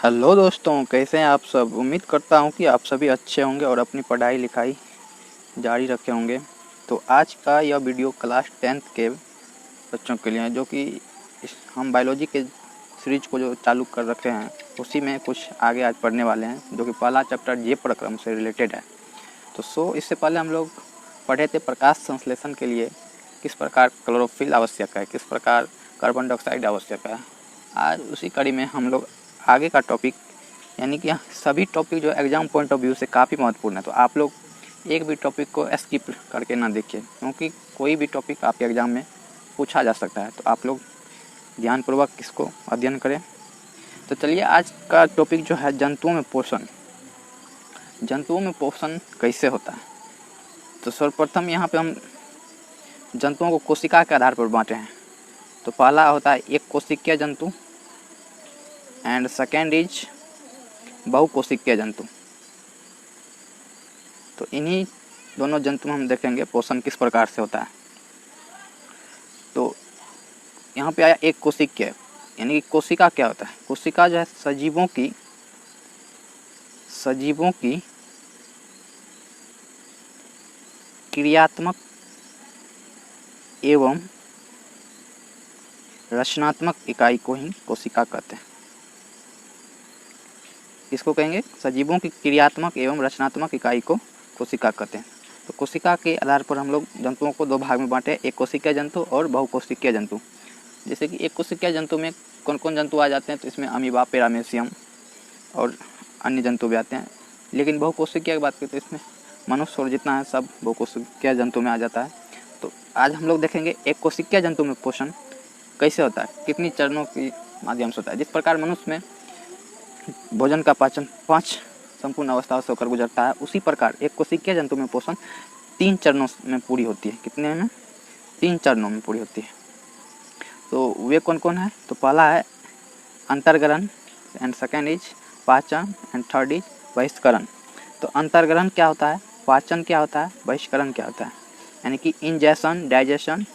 Hello दोस्तों, कैसे हैं आप सब। उम्मीद करता हूं कि आप सभी अच्छे होंगे और अपनी पढ़ाई लिखाई जारी रखे होंगे। तो आज का यह वीडियो क्लास 10th के बच्चों के लिए है, जो कि हम बायोलॉजी के सीरीज को जो चालू कर रखे हैं उसी में कुछ आगे आज पढ़ने वाले हैं, जो कि पहला चैप्टर जीव प्रक्रम से रिलेटेड है। तो इससे पहले हम लोग पढ़े थे प्रकाश संश्लेषण के लिए किस प्रकार क्लोरोफिल आवश्यक है, किस प्रकार कार्बन डाइऑक्साइड आवश्यक है। आज उसी कड़ी में हम लोग आगे का टॉपिक, यानी कि सभी टॉपिक जो एग्ज़ाम पॉइंट ऑफ व्यू से काफ़ी महत्वपूर्ण है, तो आप लोग एक भी टॉपिक को स्किप करके ना देखिए, क्योंकि कोई भी टॉपिक आपके एग्ज़ाम में पूछा जा सकता है। तो आप लोग ध्यानपूर्वक इसको अध्ययन करें। तो चलिए, आज का टॉपिक जो है जंतुओं में पोषण। जंतुओं में पोषण कैसे होता है। तो सर्वप्रथम यहाँ पे हम जंतुओं को कोशिका के आधार पर बांटे हैं। तो पहला होता है एक कोशिकीय जंतु एंड सेकेंड इज बहुकोशिकीय जंतु। तो इन्हीं दोनों जंतु में हम देखेंगे पोषण किस प्रकार से होता है। तो यहाँ पे आया एक कोशिकीय, यानी कि कोशिका क्या होता है। कोशिका जो है सजीवों की क्रियात्मक एवं रचनात्मक इकाई को ही कोशिका कहते हैं। इसको कहेंगे सजीवों की क्रियात्मक एवं रचनात्मक इकाई को कोशिका कहते हैं। तो कोशिका के आधार पर हम लोग जंतुओं को दो भाग में बांटे, एक कोशिकीय जंतु और बहुकोशिकीय जंतु। जैसे कि एक कोशिकीय जंतु में कौन कौन जंतु आ जाते हैं, तो इसमें अमीबा, पैरामीशियम और अन्य जंतु भी आते हैं। लेकिन बहुकोशिकीय की बात करें तो इसमें मनुष्य और जितना है सब बहुकोशिकीय जंतु में आ जाता है। तो आज हम लोग देखेंगे एक कोशिकीय जंतु में पोषण कैसे होता है, कितनी चरणों के माध्यम से होता है। जिस प्रकार मनुष्य में भोजन का पाचन 5 संपूर्ण अवस्थाओं से होकर गुजरता है, उसी प्रकार एक कोशिकीय जंतु में पोषण 3 चरणों में पूरी होती है। कितने में? 3 चरणों में पूरी होती है। तो वे कौन कौन है? तो पहला है अंतर्ग्रहण एंड सेकेंड इज पाचन एंड थर्ड इज बहिष्करण। तो अंतर्ग्रहण क्या होता है, पाचन क्या होता है, बहिष्करण क्या होता है, यानी कि इंजेशन, डाइजेशन,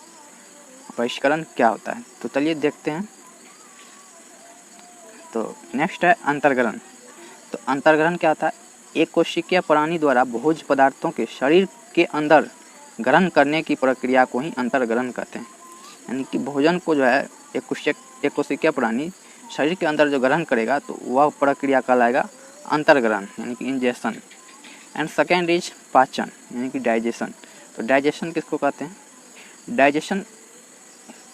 बहिष्करण क्या होता है। तो चलिए देखते हैं। तो नेक्स्ट है अंतर्ग्रहण। तो अंतर्ग्रहण क्या होता है? एक कोशिकीय प्राणी द्वारा भोज्य पदार्थों के शरीर के अंदर ग्रहण करने की प्रक्रिया को ही अंतर्ग्रहण कहते हैं। यानी कि भोजन को जो है एक कोशिकीय प्राणी शरीर के अंदर जो ग्रहण करेगा तो वह प्रक्रिया कहलाएगा अंतर्ग्रहण, यानी कि इंजेशन। एंड सेकेंड इज पाचन, यानी कि डाइजेशन। तो डाइजेशन किसको कहते हैं? डाइजेशन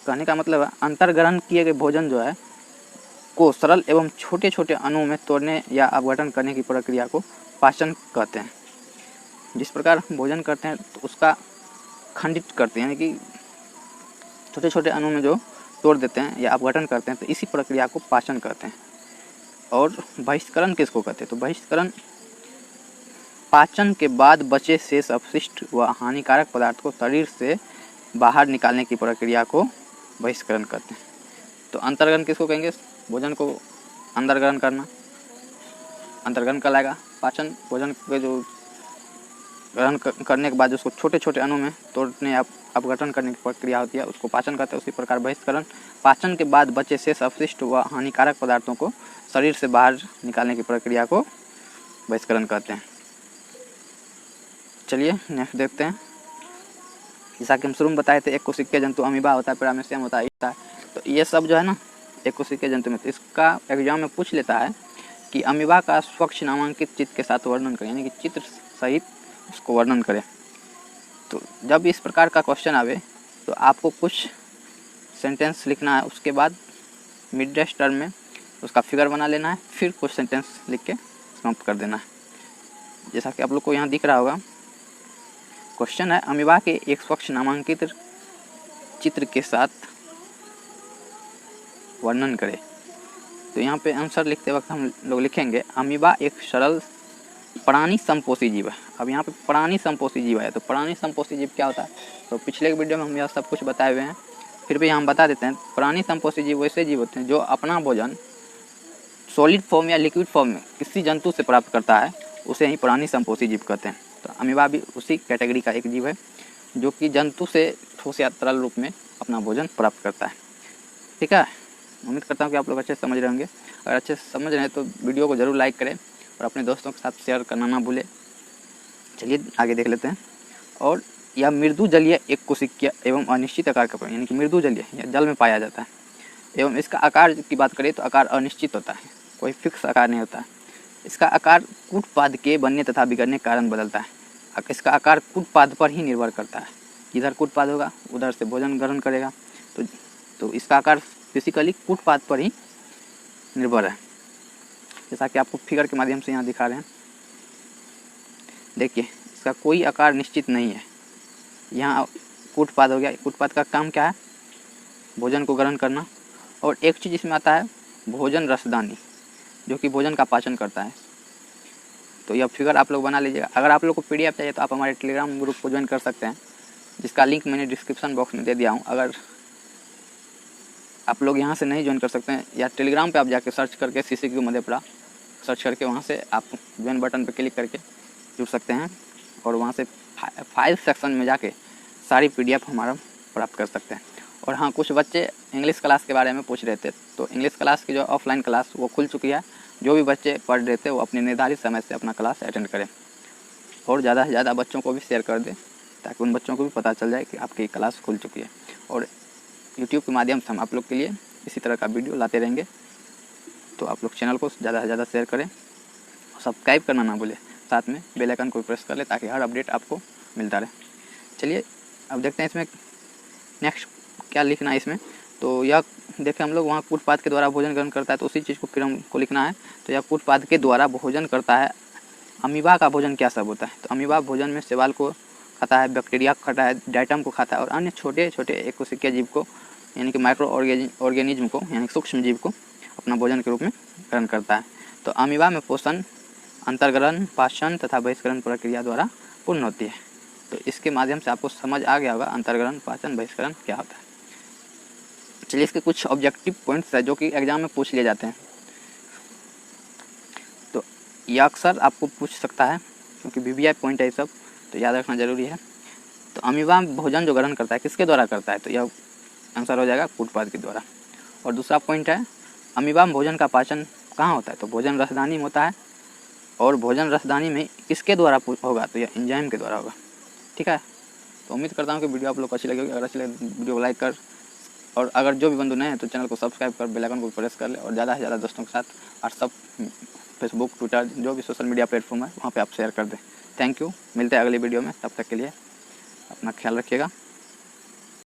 कहने का मतलब है अंतर्ग्रहण किए गए भोजन जो है को सरल एवं छोटे छोटे अणुओं में तोड़ने या अपघटन करने की प्रक्रिया को पाचन कहते हैं। जिस प्रकार हम भोजन करते हैं तो उसका खंडित करते हैं, यानी कि छोटे छोटे अणुओं में जो तोड़ देते हैं या अपघटन करते हैं, तो इसी प्रक्रिया को पाचन कहते हैं। और बहिष्करण किसको कहते हैं? तो बहिष्करण पाचन के बाद बचे शेष अपशिष्ट व हानिकारक पदार्थ को शरीर से बाहर निकालने की प्रक्रिया को बहिष्करण कहते हैं। तो अंतर्ग्रहण किसको कहेंगे? भोजन को अंदर ग्रहण करना अंतर्ग्रहण कहलाएगा। पाचन भोजन के जो ग्रहण करने के बाद उसको छोटे छोटे अणु में तोड़ने या अपघटन करने की प्रक्रिया होती है, उसको पाचन कहते हैं। उसी प्रकार बहिष्करण पाचन के बाद बचे शेष अपशिष्ट व हानिकारक पदार्थों को शरीर से बाहर निकालने की प्रक्रिया को बहिष्करण कहते हैं। चलिए नेक्स्ट देखते हैं। जैसा कि हम शुरू में बताए थे, एक कोशिकीय जंतु अमीबा होता है, पैरामीशियम होता है। तो ये सब जो है ना एक कोशिकीय जंतु में, तो इसका एग्जाम में पूछ लेता है कि अमीबा का स्वच्छ नामांकित चित्र के साथ वर्णन करें, यानी कि चित्र सहित उसको वर्णन करें। तो जब इस प्रकार का क्वेश्चन आवे तो आपको कुछ सेंटेंस लिखना है, उसके बाद मिड डेज टर्म में उसका फिगर बना लेना है, फिर कुछ सेंटेंस लिख के समाप्त कर देना है। जैसा कि आप लोग को यहाँ दिख रहा होगा, क्वेश्चन है अमीबा के एक स्वच्छ नामांकित चित्र के साथ वर्णन करें। तो यहाँ पे आंसर लिखते वक्त हम लोग लिखेंगे अमीबा एक सरल प्राणी संपोषी जीव है। अब यहाँ पे प्राणी संपोषी जीव है, तो प्राणी संपोषी जीव क्या होता है? तो पिछले वीडियो में हम यह सब कुछ बताए हुए हैं, फिर भी हम बता देते हैं। प्राणी संपोषी जीव वैसे जीव होते हैं जो अपना भोजन सॉलिड फॉर्म या लिक्विड फॉर्म में किसी जंतु से प्राप्त करता है, उसे ही प्राणी संपोषी जीव कहते हैं। तो अमीबा भी उसी कैटेगरी का एक जीव है जो कि जंतु से ठोस या तरल रूप में अपना भोजन प्राप्त करता है। ठीक है। उम्मीद करता हूँ कि आप लोग अच्छे से समझ रहे होंगे। अगर अच्छे से समझ रहे हैं तो वीडियो को ज़रूर लाइक करें और अपने दोस्तों के साथ शेयर करना ना भूलें। चलिए आगे देख लेते हैं। और यह मृदु जलीय एक कोशिकीय एवं अनिश्चित आकार का, यानी कि मृदु जलीय या जल में पाया जाता है एवं इसका आकार की बात करें तो आकार अनिश्चित होता है, कोई फिक्स आकार नहीं होता है। इसका आकार कूटपाद के बनने तथा बिगड़ने के कारण बदलता है। इसका आकार कूटपाद पर ही निर्भर करता है, इधर कूटपाद होगा उधर से भोजन ग्रहण करेगा, तो इसका आकार बेसिकली कूटपाद पर ही निर्भर है, जैसा कि आपको फिगर के माध्यम से यहाँ दिखा रहे हैं। देखिए इसका कोई आकार निश्चित नहीं है। यहाँ कूटपाद हो गया, कूटपाद का काम क्या है, भोजन को ग्रहण करना। और एक चीज़ इसमें आता है भोजन रसदानी, जो कि भोजन का पाचन करता है। तो यह फिगर आप लोग बना लीजिएगा। अगर आप लोग को PDF चाहिए तो आप हमारे टेलीग्राम ग्रुप को ज्वाइन कर सकते हैं, जिसका लिंक मैंने डिस्क्रिप्शन बॉक्स में दे दिया हूँ। अगर आप लोग यहाँ से नहीं ज्वाइन कर सकते हैं या टेलीग्राम पे आप जाके सर्च करके CCQ मधेपुरा सर्च करके वहाँ से आप ज्वाइन बटन पर क्लिक करके जुड़ सकते हैं और वहाँ से फाइल सेक्शन में जाके सारी PDF हमारा प्राप्त कर सकते हैं। और हाँ, कुछ बच्चे इंग्लिश क्लास के बारे में पूछ रहे थे, तो इंग्लिश क्लास की जो ऑफलाइन क्लास वो खुल चुकी है। जो भी बच्चे पढ़ रहे थे वो अपने निर्धारित समय से अपना क्लास अटेंड करें और ज़्यादा से ज़्यादा बच्चों को भी शेयर कर दें, ताकि उन बच्चों को भी पता चल जाए कि आपकी क्लास खुल चुकी है। और यूट्यूब के माध्यम से हम आप लोग के लिए इसी तरह का वीडियो लाते रहेंगे। तो आप लोग चैनल को ज़्यादा से ज़्यादा शेयर करें और सब्सक्राइब करना ना भूलें, साथ में बेल आइकन को प्रेस कर लें ताकि हर अपडेट आपको मिलता रहे। चलिए अब देखते हैं इसमें नेक्स्ट क्या लिखना है इसमें। तो यह देखें हम लोग वहाँ कूटपाद के द्वारा भोजन ग्रहण करता है, तो उसी चीज़ को फिर हमको लिखना है। तो यह कूटपाद के द्वारा भोजन करता है। अमीबा का भोजन क्या सब होता है, तो अमीबा भोजन में शैवाल को खाता है, बैक्टीरिया को खाता है, डाइटम को खाता है और अन्य छोटे छोटे एकोसिकिया जीव को, यानी कि माइक्रो ऑर्गेनिज्म को, यानी सूक्ष्म जीव को अपना भोजन के रूप में ग्रहण करता है। तो अमीबा में पोषण, अंतर्ग्रहण, पाचन तथा बहिष्करण प्रक्रिया द्वारा पूर्ण होती है। तो इसके माध्यम से आपको समझ आ गया होगा अंतर्ग्रहण, पाचन, बहिष्करण क्या होता है। चलिए इसके कुछ ऑब्जेक्टिव पॉइंट्स है जो कि एग्जाम में पूछ लिए जाते हैं। तो यह अक्सर आपको पूछ सकता है क्योंकि VVI पॉइंट है ये सब, तो याद रखना जरूरी है। तो अमीबा भोजन जो ग्रहण करता है किसके द्वारा करता है, तो यह आंसर हो जाएगा कूटपाद के द्वारा। और दूसरा पॉइंट है अमीबा में भोजन का पाचन कहाँ होता है, तो भोजन रसदानी में होता है। और भोजन रसदानी में किसके द्वारा होगा, तो यह एंजाइम के द्वारा होगा। ठीक है, तो उम्मीद करता हूँ कि वीडियो आप लोग को अच्छी लगेगी। अगर अच्छी लगे वीडियो को लाइक कर, और अगर जो भी बंधु नए हैं तो चैनल को सब्सक्राइब कर बेल आइकन को प्रेस कर ले और ज़्यादा से ज़्यादा दोस्तों के साथ व्हाट्सअप, फेसबुक, ट्विटर, जो भी सोशल मीडिया प्लेटफॉर्म है वहाँ पे आप शेयर कर दें। थैंक यू, मिलते हैं अगली वीडियो में। तब तक के लिए अपना ख्याल रखिएगा।